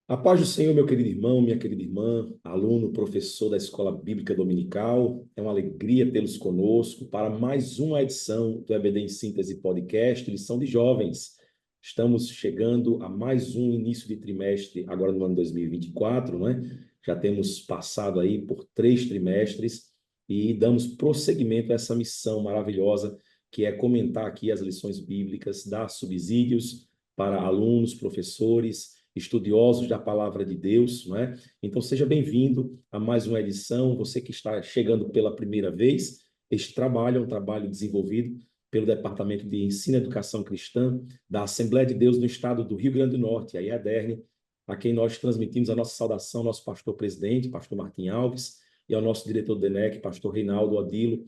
A paz do Senhor, meu querido irmão, minha querida irmã, aluno, professor da Escola Bíblica Dominical. É uma alegria tê-los conosco para mais uma edição do EBD em Síntese Podcast, Lição de Jovens. Estamos chegando a mais um início de trimestre, agora no ano 2024, não é? Já temos passado aí por 3 trimestres e damos prosseguimento a essa missão maravilhosa que é comentar aqui as lições bíblicas, dar subsídios para alunos, professores, estudiosos da palavra de Deus, não é? Então seja bem-vindo a mais uma edição. Você que está chegando pela primeira vez, este trabalho é um trabalho desenvolvido pelo Departamento de Ensino e Educação Cristã da Assembleia de Deus no estado do Rio Grande do Norte, a IADERN, a quem nós transmitimos a nossa saudação, nosso pastor-presidente, pastor Martim Alves, e ao nosso diretor do DENEC, pastor Reinaldo Odilo.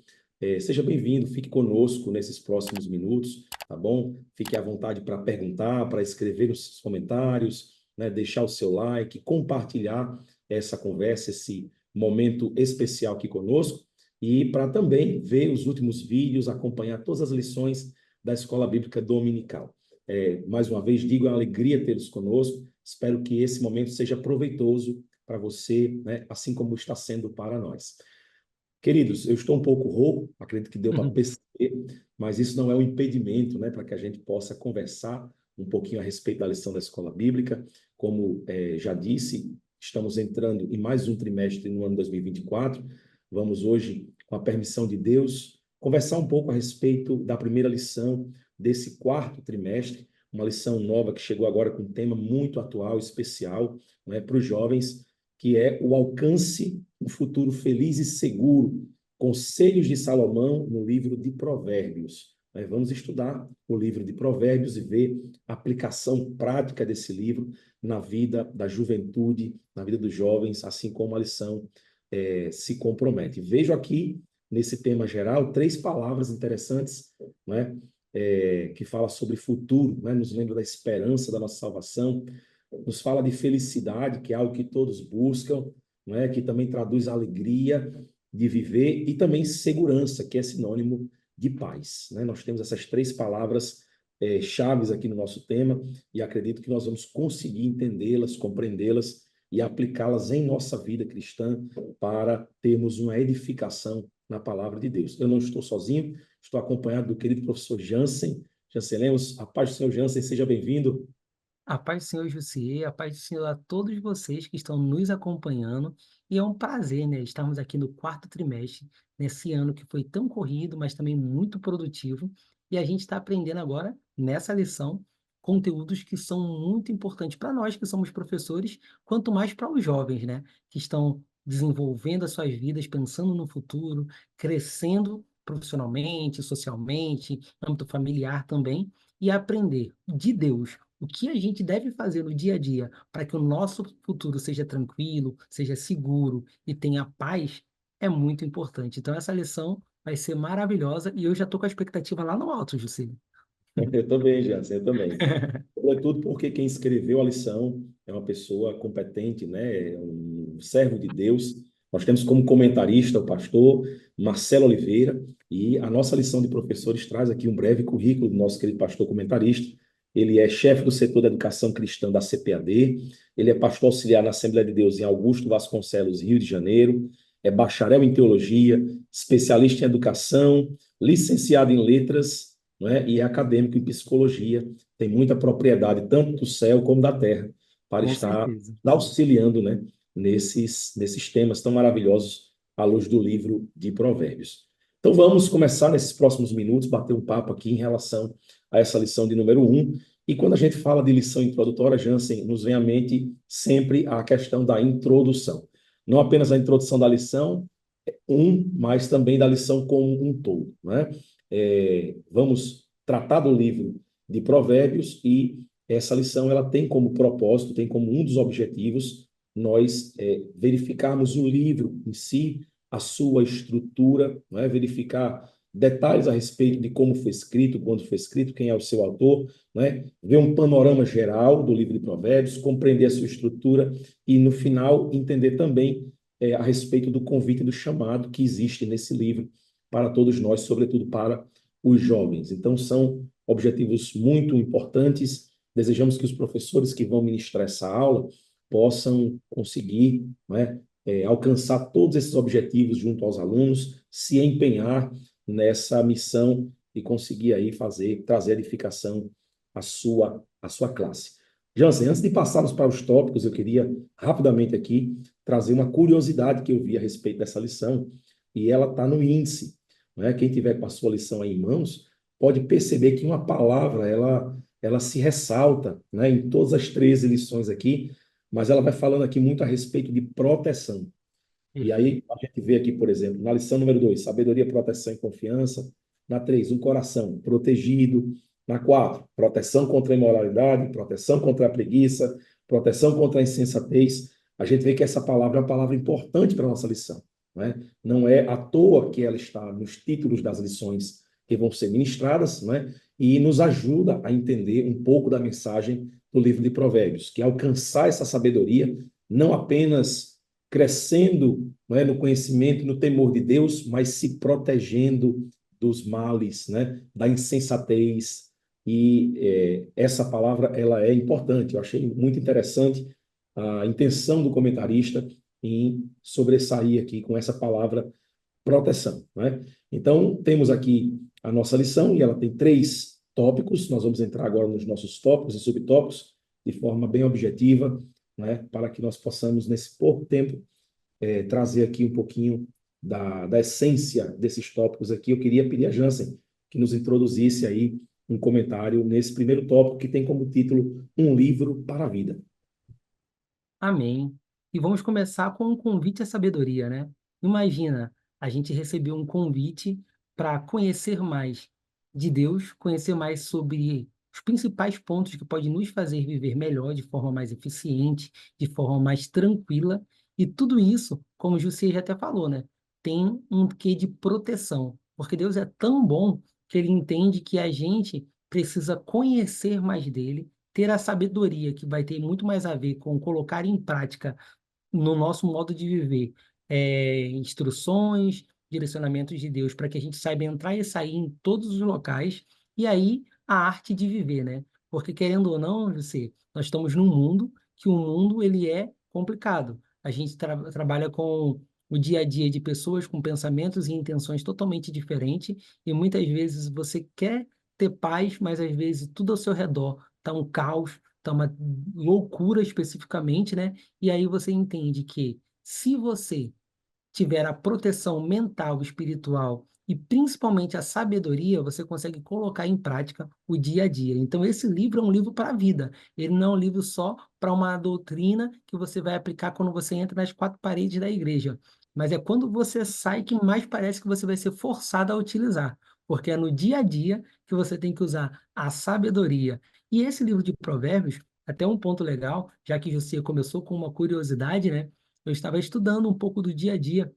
Seja bem-vindo, fique conosco nesses próximos minutos, tá bom? Fique à vontade para perguntar, para escrever os seus comentários, né, deixar o seu like, compartilhar essa conversa, esse momento especial aqui conosco, e para também ver os últimos vídeos, acompanhar todas as lições da Escola Bíblica Dominical. Mais uma vez, digo, é uma alegria tê-los conosco. Espero que esse momento seja proveitoso para você, né, assim como está sendo para nós. Queridos, eu estou um pouco rouco, acredito que deu para perceber, mas isso não é um impedimento, né, para que a gente possa conversar um pouquinho a respeito da lição da escola bíblica. Como já disse, estamos entrando em mais um trimestre no ano 2024. Vamos hoje, com a permissão de Deus, conversar um pouco a respeito da primeira lição desse quarto trimestre, uma lição nova que chegou agora com um tema muito atual, especial, né, para os jovens, que é o alcance do futuro feliz e seguro, Conselhos de Salomão no livro de Provérbios. Vamos estudar o livro de Provérbios e ver a aplicação prática desse livro na vida da juventude, na vida dos jovens, assim como a lição se compromete. Vejo aqui, nesse tema geral, 3 palavras interessantes, né? Que fala sobre futuro, né? Nos lembra da esperança da nossa salvação, nos fala de felicidade, que é algo que todos buscam, não é? Que também traduz alegria de viver, e também segurança, que é sinônimo de paz, né? Nós temos essas 3 palavras chaves aqui no nosso tema, e acredito que nós vamos conseguir entendê-las, compreendê-las e aplicá-las em nossa vida cristã para termos uma edificação na palavra de Deus. Eu não estou sozinho, estou acompanhado do querido professor Jansen. Jansen Lemos, a paz do Senhor. Jansen, seja bem-vindo. A paz do Senhor Jussier, a paz do Senhor a todos vocês que estão nos acompanhando. E é um prazer, né, estarmos aqui no quarto trimestre, nesse ano que foi tão corrido, mas também muito produtivo. E a gente está aprendendo agora, nessa lição, conteúdos que são muito importantes para nós que somos professores, quanto mais para os jovens, né, que estão desenvolvendo as suas vidas, pensando no futuro, crescendo profissionalmente, socialmente, no âmbito familiar também, e aprender de Deus o que a gente deve fazer no dia a dia para que o nosso futuro seja tranquilo, seja seguro e tenha paz é muito importante. Então, essa lição vai ser maravilhosa e eu já estou com a expectativa lá no alto, Juscelio. Eu também, Jansen, eu também. Sobretudo porque quem escreveu a lição é uma pessoa competente, né? É um servo de Deus. Nós temos como comentarista o pastor Marcelo Oliveira, e a nossa lição de professores traz aqui um breve currículo do nosso querido pastor comentarista. Ele é chefe do setor da educação cristã da CPAD, ele é pastor auxiliar na Assembleia de Deus em Augusto Vasconcelos, Rio de Janeiro, é bacharel em teologia, especialista em educação, licenciado em letras, não é? E é acadêmico em psicologia. Tem muita propriedade, tanto do céu como da terra, para Com estar certeza. auxiliando, né, nesses temas tão maravilhosos à luz do livro de Provérbios. Então vamos começar nesses próximos minutos, bater um papo aqui em relação a essa lição de número 1. E quando a gente fala de lição introdutória, Jansen, nos vem à mente sempre a questão da introdução. Não apenas a introdução da lição 1, mas também da lição como um todo, né? Vamos tratar do livro de Provérbios, e essa lição ela tem como propósito, tem como um dos objetivos nós verificarmos o livro em si, a sua estrutura, né? Verificar detalhes a respeito de como foi escrito, quando foi escrito, quem é o seu autor, né? Ver um panorama geral do livro de Provérbios, compreender a sua estrutura e, no final, entender também a respeito do convite e do chamado que existe nesse livro para todos nós, sobretudo para os jovens. Então, são objetivos muito importantes. Desejamos que os professores que vão ministrar essa aula possam conseguir, né, alcançar todos esses objetivos junto aos alunos, se empenhar nessa missão e conseguir aí trazer edificação à sua classe. Jansen, antes de passarmos para os tópicos, eu queria rapidamente aqui trazer uma curiosidade que eu vi a respeito dessa lição, e ela está no índice. Né? Quem tiver com a sua lição aí em mãos, pode perceber que uma palavra, ela se ressalta, né, em todas as 13 lições aqui, mas ela vai falando aqui muito a respeito de proteção. E Perfeito. aí a gente vê aqui, por exemplo, na lição número 2, sabedoria, proteção e confiança. Na 3, um coração protegido. Na 4, proteção contra a imoralidade, proteção contra a preguiça, proteção contra a insensatez. A gente vê que essa palavra é uma palavra importante para a nossa lição. Né? Não é à toa que ela está nos títulos das lições que vão ser ministradas, né? E nos ajuda a entender um pouco da mensagem do livro de Provérbios, que é alcançar essa sabedoria não apenas crescendo, né, no conhecimento e no temor de Deus, mas se protegendo dos males, né, da insensatez. E essa palavra ela é importante. Eu achei muito interessante a intenção do comentarista em sobressair aqui com essa palavra proteção, né? Então, temos aqui a nossa lição e ela tem 3 tópicos. Nós vamos entrar agora nos nossos tópicos e subtópicos de forma bem objetiva, né, para que nós possamos, nesse pouco tempo, trazer aqui um pouquinho da essência desses tópicos aqui. Eu queria pedir a Jansen que nos introduzisse aí um comentário nesse primeiro tópico, que tem como título Um Livro para a Vida. Amém. E vamos começar com um convite à sabedoria, né? Imagina, a gente recebeu um convite para conhecer mais de Deus, conhecer mais sobre os principais pontos que podem nos fazer viver melhor, de forma mais eficiente, de forma mais tranquila. E tudo isso, como o Jussi já até falou, né? Tem um quê de proteção, porque Deus é tão bom que ele entende que a gente precisa conhecer mais dele, ter a sabedoria, que vai ter muito mais a ver com colocar em prática no nosso modo de viver, instruções, direcionamentos de Deus, para que a gente saiba entrar e sair em todos os locais, e aí a arte de viver, né? Porque querendo ou não, você, nós estamos num mundo que o mundo ele é complicado. A gente trabalha com o dia a dia de pessoas com pensamentos e intenções totalmente diferentes, e muitas vezes você quer ter paz, mas às vezes tudo ao seu redor está um caos, está uma loucura especificamente, né? E aí você entende que se você tiver a proteção mental, espiritual e principalmente a sabedoria, você consegue colocar em prática o dia a dia. Então, esse livro é um livro para a vida. Ele não é um livro só para uma doutrina que você vai aplicar quando você entra nas 4 paredes da igreja. Mas é quando você sai que mais parece que você vai ser forçado a utilizar. Porque é no dia a dia que você tem que usar a sabedoria. E esse livro de Provérbios, até um ponto legal, já que você começou com uma curiosidade, né? Eu estava estudando um pouco do dia a dia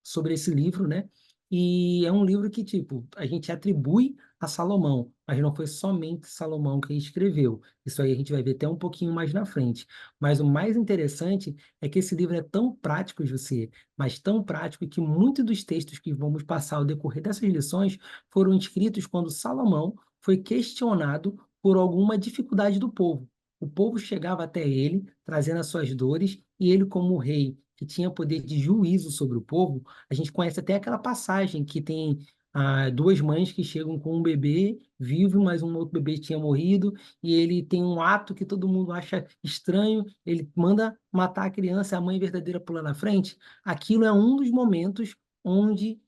sobre esse livro, né? E é um livro que, tipo, a gente atribui a Salomão, mas não foi somente Salomão que escreveu. Isso aí a gente vai ver até um pouquinho mais na frente. Mas o mais interessante é que esse livro é tão prático, José, mas tão prático que muitos dos textos que vamos passar ao decorrer dessas lições foram escritos quando Salomão foi questionado por alguma dificuldade do povo. O povo chegava até ele, trazendo as suas dores, e ele, como rei, que tinha poder de juízo sobre o povo, a gente conhece até aquela passagem que tem 2 mães que chegam com um bebê vivo, mas um outro bebê tinha morrido, e ele tem um ato que todo mundo acha estranho, ele manda matar a criança, e a mãe verdadeira pula na frente. Aquilo é um dos momentos onde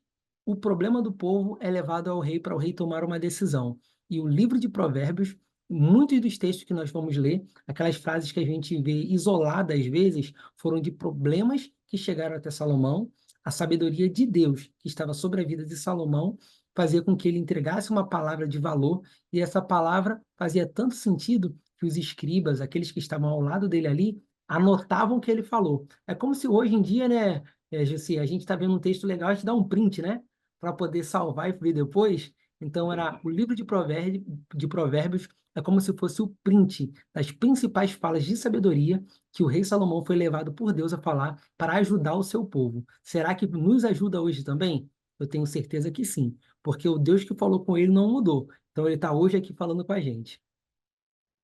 o problema do povo é levado ao rei para o rei tomar uma decisão. E o livro de Provérbios, muitos dos textos que nós vamos ler, aquelas frases que a gente vê isoladas às vezes, foram de problemas que chegaram até Salomão. A sabedoria de Deus que estava sobre a vida de Salomão fazia com que ele entregasse uma palavra de valor, e essa palavra fazia tanto sentido que os escribas, aqueles que estavam ao lado dele ali, anotavam o que ele falou. É como se hoje em dia, né, Jussi, a gente está vendo um texto legal, a gente dá um print, né? Para poder salvar e ver depois. Então, era o livro de Provérbios é como se fosse o print das principais falas de sabedoria que o rei Salomão foi levado por Deus a falar para ajudar o seu povo. Será que nos ajuda hoje também? Eu tenho certeza que sim, porque o Deus que falou com ele não mudou. Então, ele está hoje aqui falando com a gente.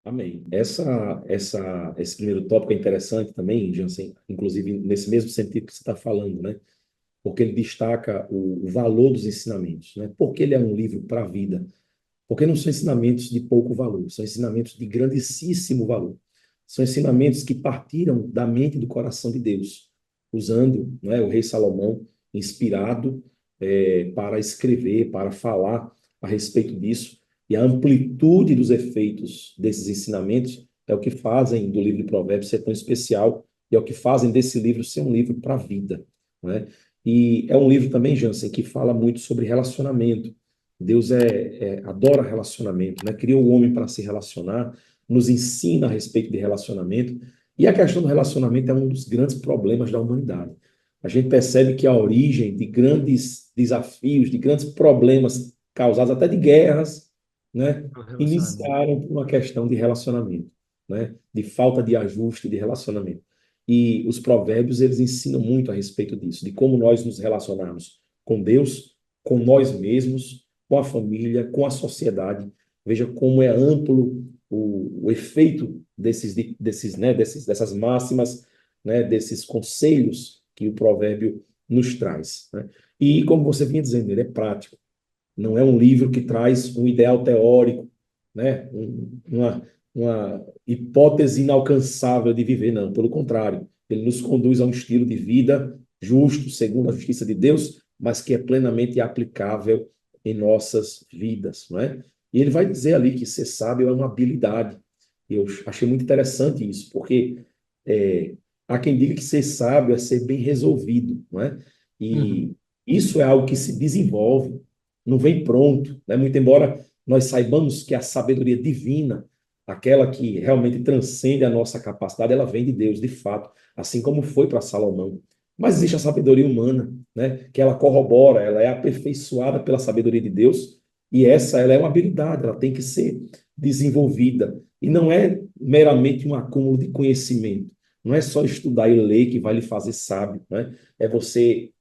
Amém. Esse primeiro tópico é interessante também, Jansen, inclusive nesse mesmo sentido que você está falando, né? Porque ele destaca o valor dos ensinamentos, né? Porque ele é um livro para a vida. Porque não são ensinamentos de pouco valor, são ensinamentos de grandíssimo valor. São ensinamentos que partiram da mente e do coração de Deus, usando, né, o rei Salomão, inspirado para escrever, para falar a respeito disso. E a amplitude dos efeitos desses ensinamentos é o que fazem do livro de Provérbios ser tão especial e é o que fazem desse livro ser um livro para a vida, né? E é um livro também, Jansen, que fala muito sobre relacionamento. Deus adora relacionamento, né? Criou o homem para se relacionar, nos ensina a respeito de relacionamento. E a questão do relacionamento é um dos grandes problemas da humanidade. A gente percebe que a origem de grandes desafios, de grandes problemas causados até de guerras, né, O relacionamento. iniciaram por uma questão de relacionamento, né, de falta de ajuste de relacionamento. E os provérbios, eles ensinam muito a respeito disso, de como nós nos relacionarmos com Deus, com nós mesmos, com a família, com a sociedade. Veja como é amplo o efeito dessas máximas, né, desses conselhos que o provérbio nos traz, né? E, como você vinha dizendo, ele é prático. Não é um livro que traz um ideal teórico, né? Uma hipótese inalcançável de viver, não. Pelo contrário, ele nos conduz a um estilo de vida justo, segundo a justiça de Deus, mas que é plenamente aplicável em nossas vidas, não é? E ele vai dizer ali que ser sábio é uma habilidade. Eu achei muito interessante isso, porque é, há quem diga que ser sábio é ser bem resolvido, não é? Uhum. E isso é algo que se desenvolve, não vem pronto, né? Muito embora nós saibamos que a sabedoria divina, aquela que realmente transcende a nossa capacidade, ela vem de Deus, de fato, assim como foi para Salomão. Mas existe a sabedoria humana, né? Que ela corrobora, ela é aperfeiçoada pela sabedoria de Deus, e ela é uma habilidade, ela tem que ser desenvolvida. E não é meramente um acúmulo de conhecimento. Não é só estudar e ler que vai lhe fazer sábio, né? É você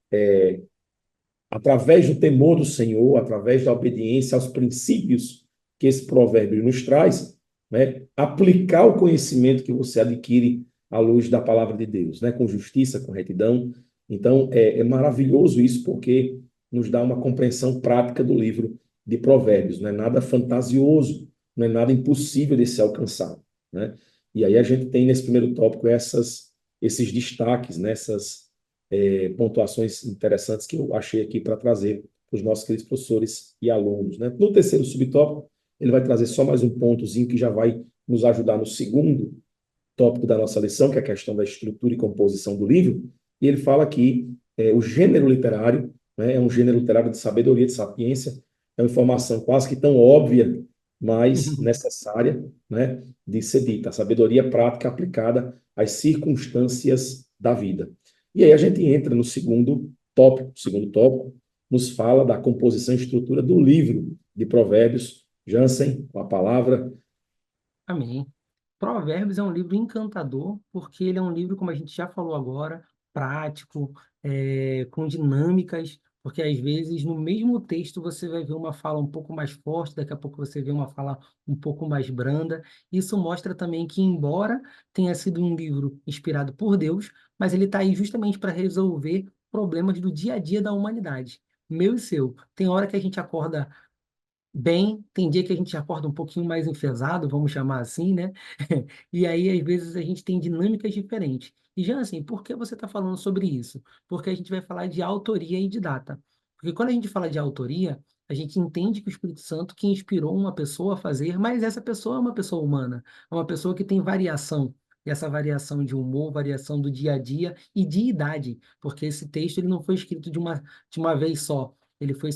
através do temor do Senhor, através da obediência aos princípios que esse provérbio nos traz, né, aplicar o conhecimento que você adquire à luz da palavra de Deus, né, com justiça, com retidão. Então, é maravilhoso isso, porque nos dá uma compreensão prática do livro de Provérbios. Não é nada fantasioso, não é nada impossível de ser alcançado, né? E aí a gente tem nesse primeiro tópico esses destaques, né, pontuações interessantes que eu achei aqui para trazer para os nossos queridos professores e alunos, né? No terceiro subtópico, ele vai trazer só mais um pontozinho que já vai nos ajudar no segundo tópico da nossa lição, que é a questão da estrutura e composição do livro, e ele fala que o gênero literário, né, é um gênero literário de sabedoria, de sapiência, é uma informação quase que tão óbvia, mas necessária, né, de ser dita, a sabedoria prática aplicada às circunstâncias da vida. E aí a gente entra no segundo tópico. O segundo tópico nos fala da composição e estrutura do livro de Provérbios. Jansen, com a palavra. Amém. Provérbios é um livro encantador, porque ele é um livro, como a gente já falou agora, prático, com dinâmicas, porque às vezes no mesmo texto você vai ver uma fala um pouco mais forte, daqui a pouco você vê uma fala um pouco mais branda. Isso mostra também que, embora tenha sido um livro inspirado por Deus, mas ele está aí justamente para resolver problemas do dia a dia da humanidade, meu e seu. Tem hora que a gente acorda bem, tem dia que a gente acorda um pouquinho mais enfesado, vamos chamar assim, né? E aí, às vezes, a gente tem dinâmicas diferentes. E já assim, por que você está falando sobre isso? Porque a gente vai falar de autoria e de data. Porque quando a gente fala de autoria, a gente entende que o Espírito Santo que inspirou uma pessoa a fazer, mas essa pessoa é uma pessoa humana, é uma pessoa que tem variação. E essa variação de humor, variação do dia a dia e de idade, porque esse texto ele não foi escrito de uma vez só. Ele foi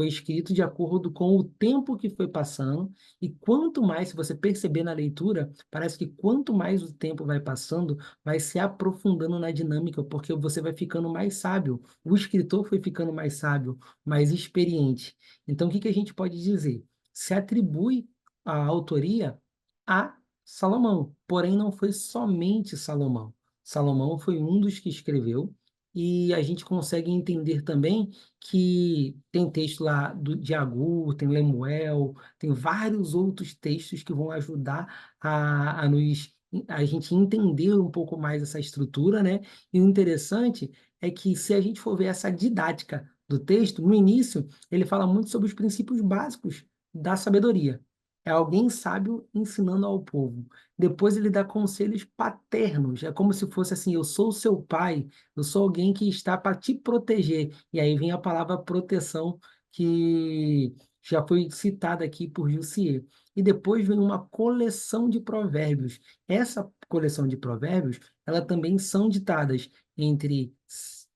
escrito de acordo com o tempo que foi passando, e quanto mais, se você perceber na leitura, parece que quanto mais o tempo vai passando, vai se aprofundando na dinâmica, porque você vai ficando mais sábio. O escritor foi ficando mais sábio, mais experiente. Então, o que que a gente pode dizer? Se atribui a autoria a Salomão, porém não foi somente Salomão. Salomão foi um dos que escreveu, e a gente consegue entender também que tem texto lá de Agur, tem Lemuel, tem vários outros textos que vão ajudar a gente entender um pouco mais essa estrutura, né? E o interessante é que se a gente for ver essa didática do texto, no início ele fala muito sobre os princípios básicos da sabedoria. É alguém sábio ensinando ao povo. Depois ele dá conselhos paternos. É como se fosse assim: eu sou o seu pai, eu sou alguém que está para te proteger. E aí vem a palavra proteção, que já foi citada aqui por Jussier. E depois vem uma coleção de provérbios. Essa coleção de provérbios, ela também são ditadas entre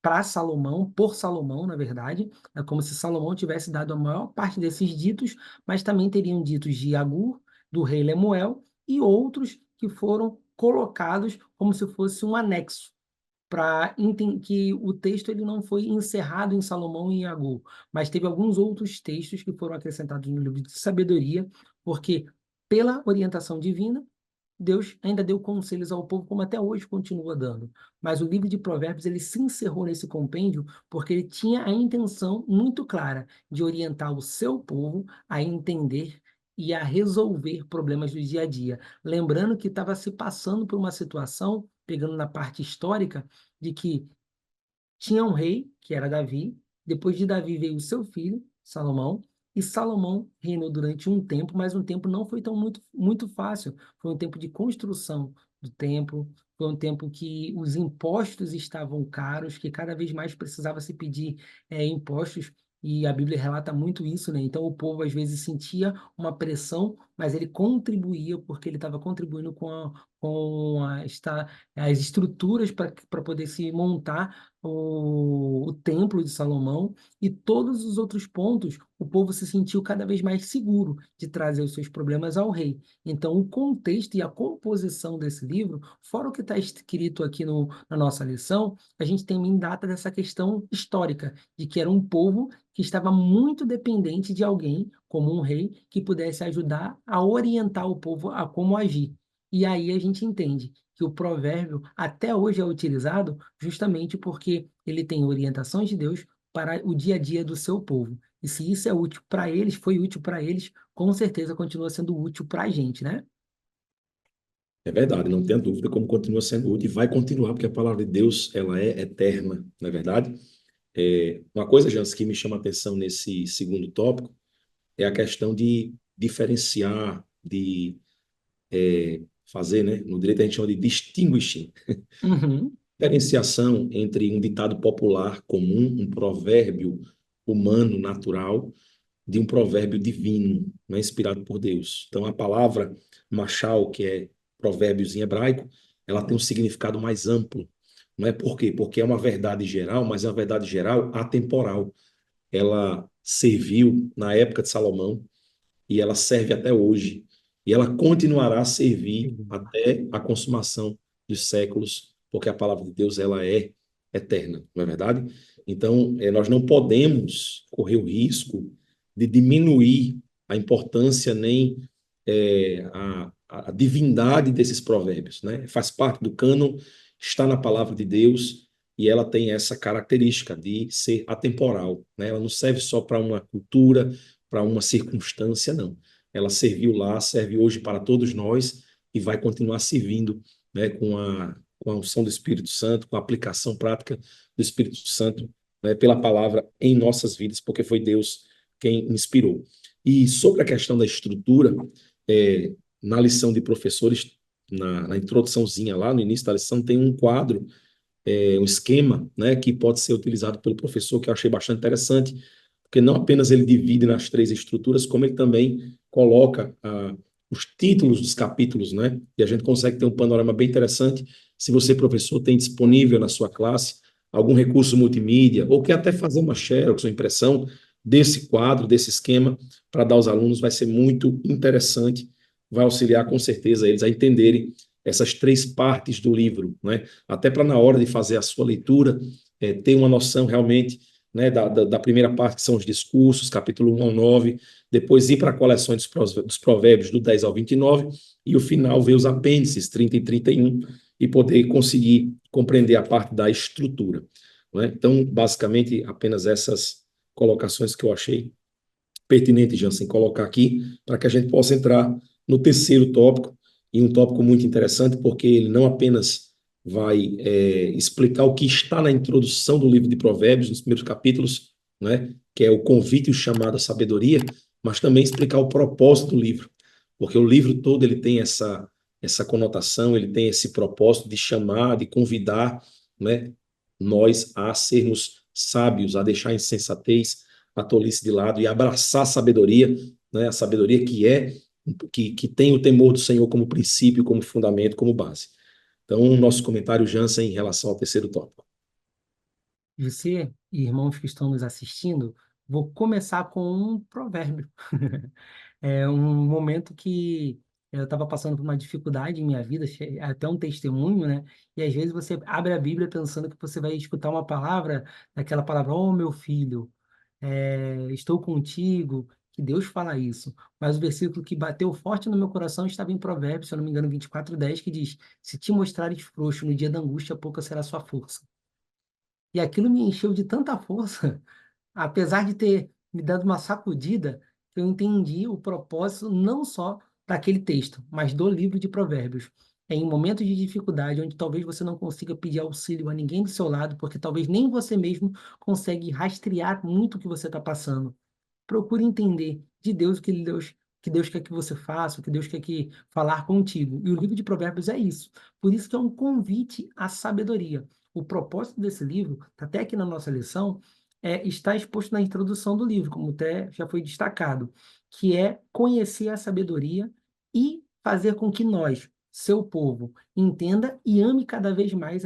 para Salomão, por Salomão, na verdade. É como se Salomão tivesse dado a maior parte desses ditos, mas também teriam ditos de Agur, do rei Lemuel, e outros que foram colocados como se fosse um anexo, para que o texto ele não foi encerrado em Salomão e em Agur, mas teve alguns outros textos que foram acrescentados no livro de sabedoria, porque pela orientação divina, Deus ainda deu conselhos ao povo, como até hoje continua dando. Mas o livro de Provérbios ele se encerrou nesse compêndio porque ele tinha a intenção muito clara de orientar o seu povo a entender e a resolver problemas do dia a dia. Lembrando que estava se passando por uma situação, pegando na parte histórica, de que tinha um rei, que era Davi, depois de Davi veio o seu filho, Salomão, e Salomão reinou durante um tempo, mas um tempo não foi tão muito fácil. Foi um tempo de construção do templo, foi um tempo que os impostos estavam caros, que cada vez mais precisava se pedir impostos, e a Bíblia relata muito isso, né? Então o povo às vezes sentia uma pressão, mas ele contribuía porque ele estava contribuindo as estruturas para poder se montar o Templo de Salomão, e todos os outros pontos, o povo se sentiu cada vez mais seguro de trazer os seus problemas ao rei. Então, o contexto e a composição desse livro, fora o que está escrito aqui na nossa lição, a gente também data dessa questão histórica, de que era um povo que estava muito dependente de alguém, como um rei, que pudesse ajudar a orientar o povo a como agir. E aí a gente entende que o provérbio até hoje é utilizado justamente porque ele tem orientações de Deus para o dia a dia do seu povo. E se isso é útil para eles, foi útil para eles, com certeza continua sendo útil para a gente, né? É verdade, não tenha dúvida como continua sendo útil e vai continuar, porque a palavra de Deus, ela é eterna, não é verdade? Uma coisa, Jans, que me chama a atenção nesse segundo tópico é a questão de diferenciar, de fazer, né? No direito a gente chama de distinguishing, Uhum. diferenciação entre um ditado popular comum, um provérbio humano, natural, de um provérbio divino, né, inspirado por Deus. Então, a palavra machal, que é provérbios em hebraico, ela tem um significado mais amplo. Não é por quê? Porque é uma verdade geral, mas é uma verdade geral atemporal. Ela serviu na época de Salomão e ela serve até hoje. E ela continuará a servir até a consumação dos séculos, porque a palavra de Deus ela é eterna, não é verdade? Então, nós não podemos correr o risco de diminuir a importância nem a divindade desses provérbios, né? Faz parte do cânon, está na palavra de Deus e ela tem essa característica de ser atemporal, né? Ela não serve só para uma cultura, para uma circunstância, não. Ela serviu lá, serve hoje para todos nós e vai continuar servindo, né, com a unção do Espírito Santo, com a aplicação prática do Espírito Santo, né, pela palavra em nossas vidas, porque foi Deus quem inspirou. E sobre a questão da estrutura, na lição de professores, na introduçãozinha lá, no início da lição, tem um quadro, um esquema, né, que pode ser utilizado pelo professor, que eu achei bastante interessante, porque não apenas ele divide nas três estruturas, como ele também coloca os títulos dos capítulos, né? E a gente consegue ter um panorama bem interessante. Se você, professor, tem disponível na sua classe algum recurso multimídia, ou quer até fazer uma xerox ou impressão desse quadro, desse esquema, para dar aos alunos, vai ser muito interessante, vai auxiliar com certeza eles a entenderem essas três partes do livro, né? Até para na hora de fazer a sua leitura, ter uma noção realmente, né, da primeira parte, que são os discursos, capítulo 1 ao 9, depois ir para a coleção dos provérbios do 10 ao 29, e o final ver os apêndices 30 e 31, e poder conseguir compreender a parte da estrutura. não é? Então, basicamente, apenas essas colocações que eu achei pertinente, Jansen, colocar aqui, para que a gente possa entrar no terceiro tópico, e um tópico muito interessante, porque ele não apenas vai explicar o que está na introdução do livro de Provérbios, nos primeiros capítulos, né, que é o convite e o chamado à sabedoria, mas também explicar o propósito do livro, porque o livro todo ele tem essa conotação, ele tem esse propósito de chamar, de convidar, né, nós a sermos sábios, a deixar a insensatez, a tolice de lado e abraçar a sabedoria, né? A sabedoria que tem o temor do Senhor como princípio, como fundamento, como base. Então, nosso comentário, Jansen, em relação ao terceiro tópico. Você e irmãos que estão nos assistindo, vou começar com um provérbio. É um momento que eu estava passando por uma dificuldade em minha vida, até um testemunho, né? E às vezes você abre a Bíblia pensando que você vai escutar uma palavra, aquela palavra, oh meu filho, estou contigo, que Deus fala isso. Mas o versículo que bateu forte no meu coração estava em Provérbios, se eu não me engano, 24:10, que diz: Se te mostrares frouxo no dia da angústia, pouca será a sua força. E aquilo me encheu de tanta força, apesar de ter me dado uma sacudida, eu entendi o propósito não só daquele texto, mas do livro de Provérbios. É em momentos de dificuldade, onde talvez você não consiga pedir auxílio a ninguém do seu lado, porque talvez nem você mesmo consegue rastrear muito o que você está passando. Procure entender de Deus que Deus quer que você faça, o que Deus quer que falar contigo. E o livro de Provérbios é isso. Por isso que é um convite à sabedoria. O propósito desse livro, tá até aqui na nossa lição, está exposto na introdução do livro, como até já foi destacado, que é conhecer a sabedoria e fazer com que nós, seu povo, entenda e ame cada vez mais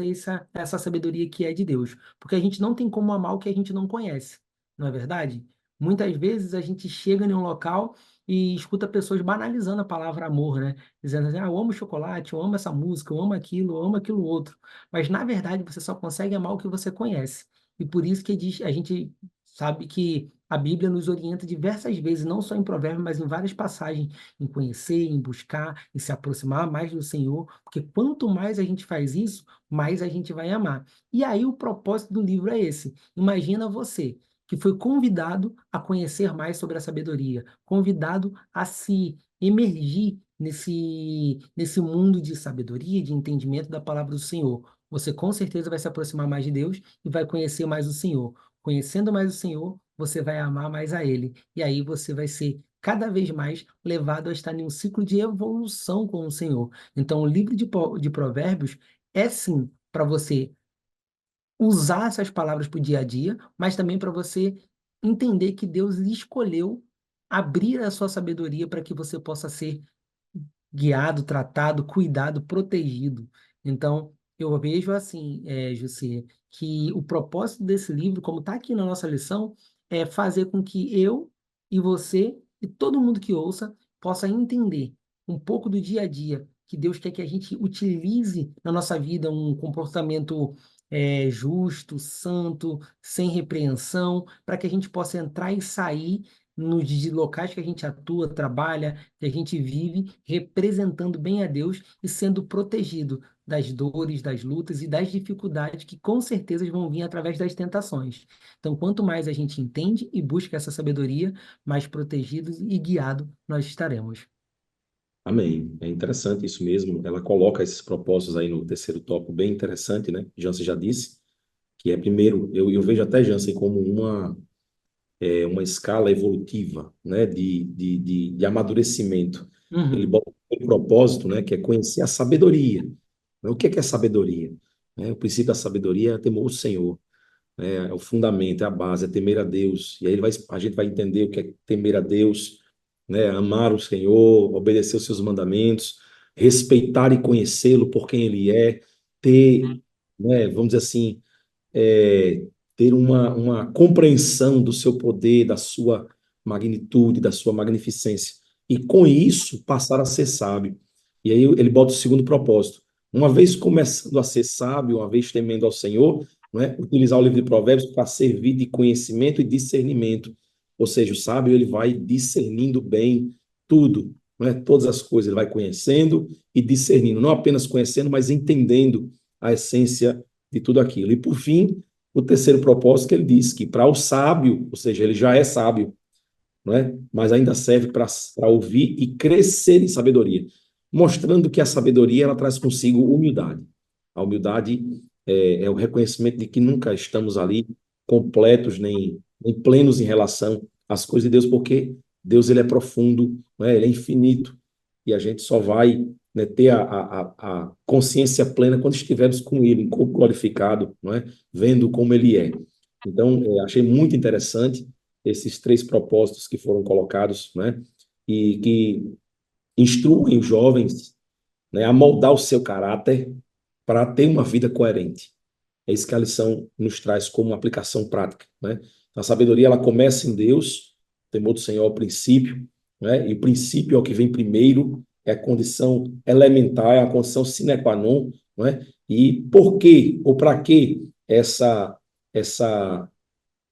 essa sabedoria que é de Deus. Porque a gente não tem como amar o que a gente não conhece, não é verdade? Muitas vezes a gente chega em um local e escuta pessoas banalizando a palavra amor, né? Dizendo assim, eu amo chocolate, eu amo essa música, eu amo aquilo outro. Mas, na verdade, você só consegue amar o que você conhece. E por isso que a gente sabe que a Bíblia nos orienta diversas vezes, não só em Provérbios, mas em várias passagens, em conhecer, em buscar, em se aproximar mais do Senhor, porque quanto mais a gente faz isso, mais a gente vai amar. E aí o propósito do livro é esse. Imagina você que foi convidado a conhecer mais sobre a sabedoria, convidado a se emergir nesse mundo de sabedoria, de entendimento da palavra do Senhor. Você com certeza vai se aproximar mais de Deus e vai conhecer mais o Senhor. Conhecendo mais o Senhor, você vai amar mais a Ele. E aí você vai ser cada vez mais levado a estar em um ciclo de evolução com o Senhor. Então, o livro de Provérbios é sim para você usar essas palavras para o dia a dia, mas também para você entender que Deus escolheu abrir a sua sabedoria para que você possa ser guiado, tratado, cuidado, protegido. Então, eu vejo assim, José, que o propósito desse livro, como está aqui na nossa lição, é fazer com que eu e você e todo mundo que ouça possa entender um pouco do dia a dia que Deus quer que a gente utilize na nossa vida um comportamento justo, santo, sem repreensão, para que a gente possa entrar e sair nos locais que a gente atua, trabalha, que a gente vive representando bem a Deus e sendo protegido das dores, das lutas e das dificuldades que com certeza vão vir através das tentações. Então, quanto mais a gente entende e busca essa sabedoria, mais protegidos e guiados nós estaremos. Amém. É interessante isso mesmo. Ela coloca esses propósitos aí no terceiro tópico, bem interessante, né? Jansen já disse, que é primeiro, eu vejo até Jansen como uma escala evolutiva, né? De amadurecimento. Ele Uhum. bota um propósito, né? Que é conhecer a sabedoria. O que é sabedoria? O princípio da sabedoria é temor ao Senhor. É o fundamento, é a base, é temer a Deus. E aí a gente vai entender o que é temer a Deus, né? Amar o Senhor, obedecer os seus mandamentos, respeitar e conhecê-lo por quem ele é, ter, né, vamos dizer assim, é, ter uma compreensão do seu poder, da sua magnitude, da sua magnificência. E com isso, passar a ser sábio. E aí ele bota o segundo propósito. Uma vez começando a ser sábio, uma vez temendo ao Senhor, não é? Utilizar o livro de Provérbios para servir de conhecimento e discernimento. Ou seja, o sábio ele vai discernindo bem tudo, não é? Todas as coisas ele vai conhecendo e discernindo, não apenas conhecendo, mas entendendo a essência de tudo aquilo. E por fim, o terceiro propósito que ele diz que para o sábio, ou seja, ele já é sábio, não é? Mas ainda serve para ouvir e crescer em sabedoria, mostrando que a sabedoria ela traz consigo humildade. A humildade é o reconhecimento de que nunca estamos ali completos nem plenos em relação às coisas de Deus, porque Deus ele é profundo, não é? Ele é infinito e a gente só vai, né, ter a consciência plena quando estivermos com Ele, em corpo glorificado, não é? Vendo como Ele é. Então, achei muito interessante esses três propósitos que foram colocados, né? E que instruem os jovens, né, a moldar o seu caráter para ter uma vida coerente. É isso que a lição nos traz como aplicação prática, né? A sabedoria ela começa em Deus, o temor do Senhor é o princípio, né? E o princípio é o que vem primeiro, é a condição elementar, é a condição sine qua non, né? E por quê ou para que essa essa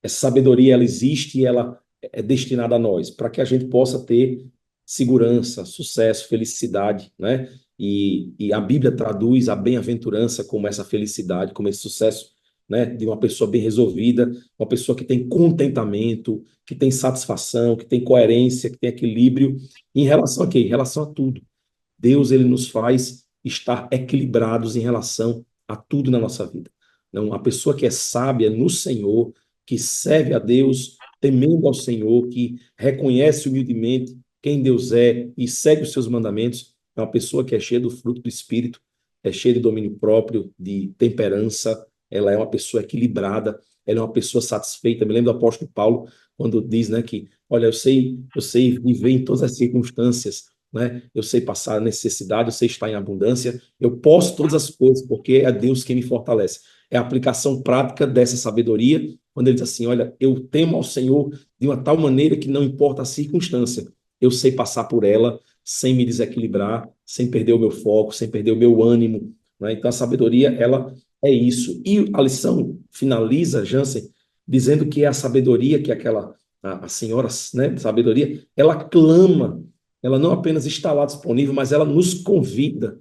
sabedoria ela existe e ela é destinada a nós, para que a gente possa ter segurança, sucesso, felicidade, né? E a Bíblia traduz a bem-aventurança como essa felicidade, como esse sucesso, né? De uma pessoa bem resolvida, uma pessoa que tem contentamento, que tem satisfação, que tem coerência, que tem equilíbrio em relação a quê? Em relação a tudo. Deus ele nos faz estar equilibrados em relação a tudo na nossa vida. Não, a pessoa que é sábia no Senhor, que serve a Deus, temendo ao Senhor, que reconhece humildemente quem Deus é e segue os seus mandamentos, é uma pessoa que é cheia do fruto do Espírito, é cheia de domínio próprio, de temperança, ela é uma pessoa equilibrada, ela é uma pessoa satisfeita. Me lembro do apóstolo Paulo, quando diz, né, que, olha, eu sei viver em todas as circunstâncias, né? Eu sei passar necessidade, eu sei estar em abundância, eu posso todas as coisas, porque é Deus quem me fortalece. É a aplicação prática dessa sabedoria, quando ele diz assim: olha, eu temo ao Senhor de uma tal maneira que não importa a circunstância, eu sei passar por ela sem me desequilibrar, sem perder o meu foco, sem perder o meu ânimo, né? Então a sabedoria, ela é isso. E a lição finaliza, Jansen, dizendo que é a sabedoria, que é aquela, a senhora, né, sabedoria, ela clama, ela não apenas está lá disponível, mas ela nos convida,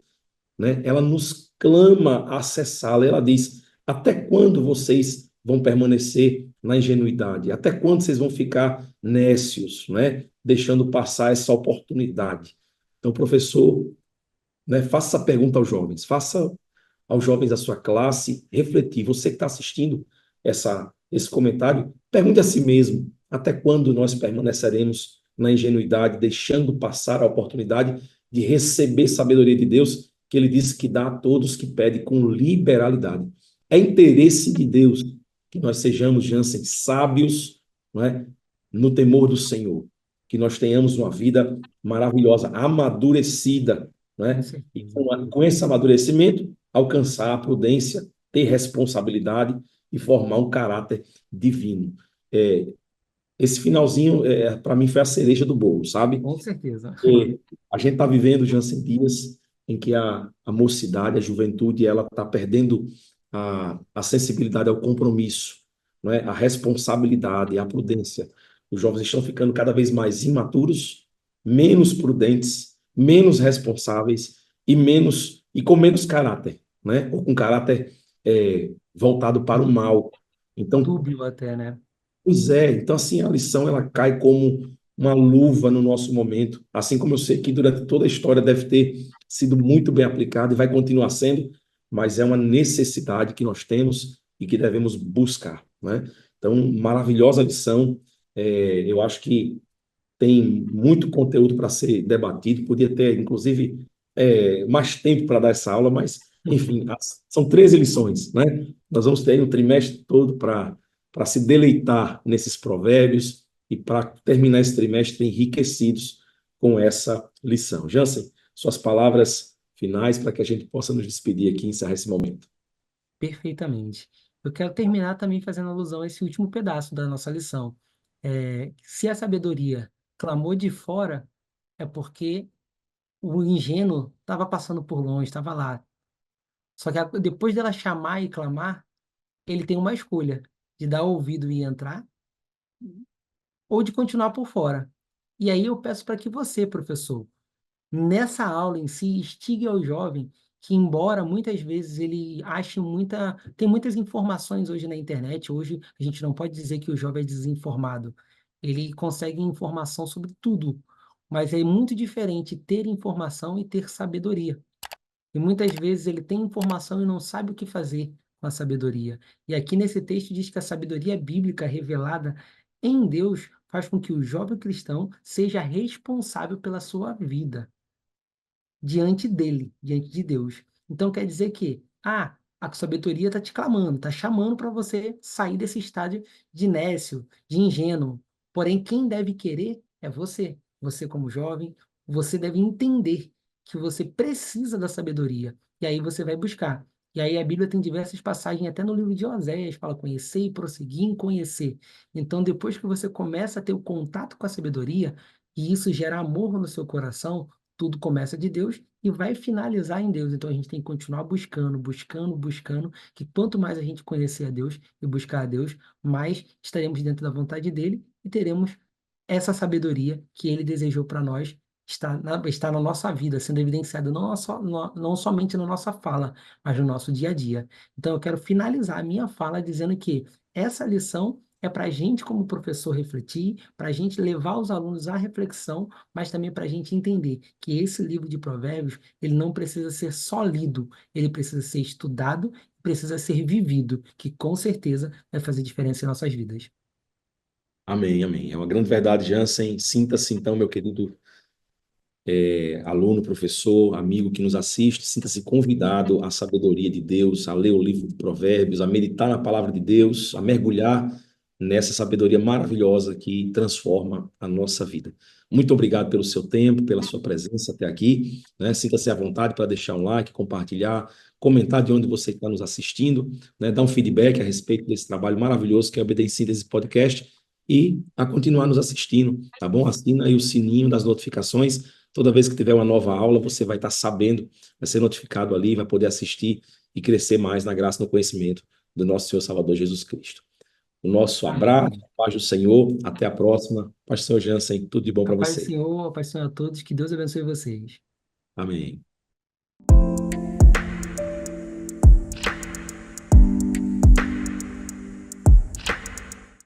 né? Ela nos clama a acessá-la. Ela diz: até quando vocês vão permanecer na ingenuidade? Até quando vocês vão ficar nécios, né? Deixando passar essa oportunidade? Então, professor, né, faça essa pergunta aos jovens, faça aos jovens da sua classe refletir. Você que está assistindo esse comentário, pergunte a si mesmo: até quando nós permaneceremos na ingenuidade, deixando passar a oportunidade de receber sabedoria de Deus, que ele disse que dá a todos que pedem com liberalidade? É interesse de Deus que nós sejamos, Jansen, sábios, não é? No temor do Senhor, que nós tenhamos uma vida maravilhosa, amadurecida, Com né? E certeza. com esse amadurecimento, alcançar a prudência, ter responsabilidade e formar um caráter divino. É, esse finalzinho, para mim, foi a cereja do bolo, sabe? Com certeza. E a gente está vivendo, Jansen, dias em que a mocidade, a juventude, ela está perdendo a sensibilidade ao compromisso, não é? A responsabilidade, a prudência. Os jovens estão ficando cada vez mais imaturos, menos prudentes, menos responsáveis e com menos caráter, né? Ou com caráter voltado para o mal. Então, Dúbio até, né? pois é, então assim, a lição ela cai como uma luva no nosso momento, assim como eu sei que durante toda a história deve ter sido muito bem aplicada e vai continuar sendo, mas é uma necessidade que nós temos e que devemos buscar, né? Então, maravilhosa lição, eu acho que tem muito conteúdo para ser debatido, podia ter, inclusive, mais tempo para dar essa aula, mas, enfim, são 13 lições, né? Nós vamos ter aí um trimestre todo para se deleitar nesses provérbios e para terminar esse trimestre enriquecidos com essa lição. Jansen, suas palavras finais para que a gente possa nos despedir aqui e encerrar esse momento. Perfeitamente. Eu quero terminar também fazendo alusão a esse último pedaço da nossa lição. Se a sabedoria clamou de fora, é porque o ingênuo estava passando por longe, estava lá. Só que depois dela chamar e clamar, ele tem uma escolha de dar ouvido e entrar ou de continuar por fora. E aí eu peço para que você, professor, nessa aula em si, instigue ao jovem que embora muitas vezes ele ache tem muitas informações hoje na internet, hoje a gente não pode dizer que o jovem é desinformado. Ele consegue informação sobre tudo, mas é muito diferente ter informação e ter sabedoria. E muitas vezes ele tem informação e não sabe o que fazer com a sabedoria. E aqui nesse texto diz que a sabedoria bíblica revelada em Deus faz com que o jovem cristão seja responsável pela sua vida diante dele, diante de Deus. Então quer dizer que, a sabedoria está te clamando, está chamando para você sair desse estágio de nécio, de ingênuo. Porém, quem deve querer é você. Você, como jovem, você deve entender que você precisa da sabedoria. E aí você vai buscar. E aí a Bíblia tem diversas passagens, até no livro de Oséias, fala conhecer e prosseguir em conhecer. Então, depois que você começa a ter o contato com a sabedoria, e isso gera amor no seu coração, tudo começa de Deus e vai finalizar em Deus. Então a gente tem que continuar buscando, buscando, buscando, que quanto mais a gente conhecer a Deus e buscar a Deus, mais estaremos dentro da vontade dele e teremos essa sabedoria que ele desejou para nós está na nossa vida, sendo evidenciada não somente na nossa fala, mas no nosso dia a dia. Então eu quero finalizar a minha fala dizendo que essa lição é para a gente, como professor, refletir, para a gente levar os alunos à reflexão, mas também para a gente entender que esse livro de Provérbios, ele não precisa ser só lido, ele precisa ser estudado, precisa ser vivido, que com certeza vai fazer diferença em nossas vidas. Amém, amém. É uma grande verdade, Jansen. Sinta-se então, meu querido aluno, professor, amigo que nos assiste, sinta-se convidado à sabedoria de Deus, a ler o livro de Provérbios, a meditar na palavra de Deus, a mergulhar nessa sabedoria maravilhosa que transforma a nossa vida. Muito obrigado pelo seu tempo, pela sua presença até aqui, né? Sinta-se à vontade para deixar um like, compartilhar, comentar de onde você está nos assistindo, né? Dar um feedback a respeito desse trabalho maravilhoso que é o Obediência em Síntese Podcast e a continuar nos assistindo, tá bom? Assina aí o sininho das notificações. Toda vez que tiver uma nova aula, você vai estar sabendo, vai ser notificado ali, vai poder assistir e crescer mais na graça e no conhecimento do nosso Senhor Salvador Jesus Cristo. O nosso Amém. abraço, paz do Senhor, até a próxima. Paz do Senhor Jansen, tudo de bom para A você. paz do Senhor a todos, que Deus abençoe vocês. Amém.